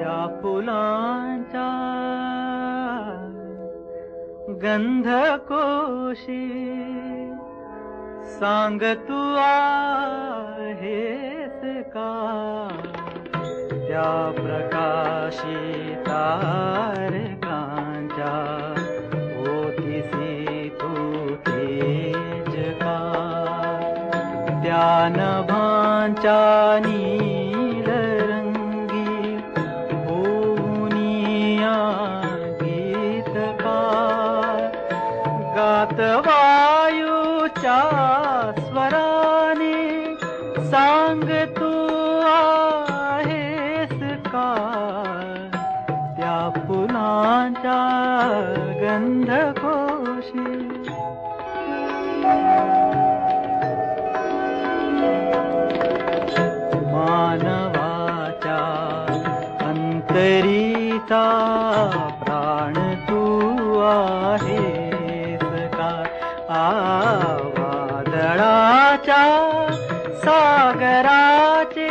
त्या फुलांच्या गंधकोशी सांग तू आहेस का त्या प्रकाशी तारकांच्या ओथिसी तू तेज का त्या नभांच्या नील रंगी होऊनिया गीतकार गात वायूच्या स्वराने सांग तू आहेस का त्या फुलांच्या गंधकोशी मानवाच्या अंतरीचा प्राण तू आहेस का वादळाच्या सागराचे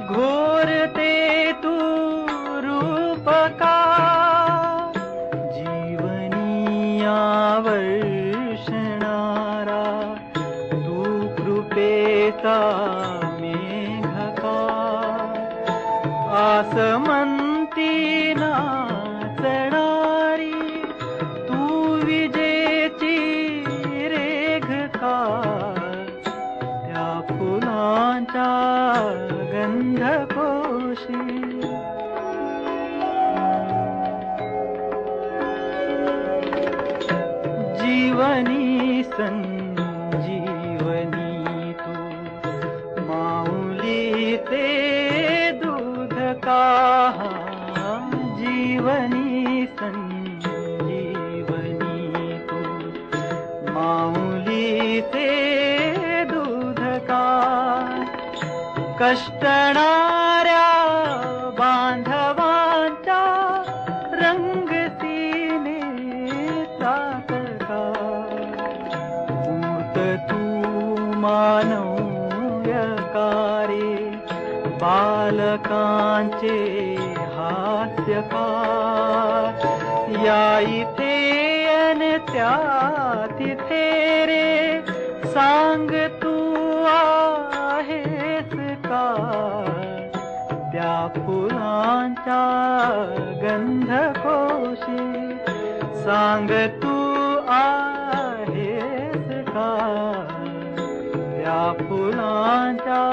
घोरते तू रूप का जीवनिया वर्षणारा तू कृपेचा मेघ का आसमंती नाचणारी तू विजेची रेघ का त्या फुलांच्या गंधकोशी जीवनी संजीवनी तू माऊली ते दूध का जीवनी संजीवनी तू माऊली ते दूध का कष्टणाऱ्या बांधवांच्या रंगतीने तातका मूर्त तू मानवयकारे बालकांचे हास्यकार या इथे अन त्या तिथे रे सांग तू आहेस का त्या फुलांच्या गंधकोशी सांग तू आहेस का त्या फुलांच्या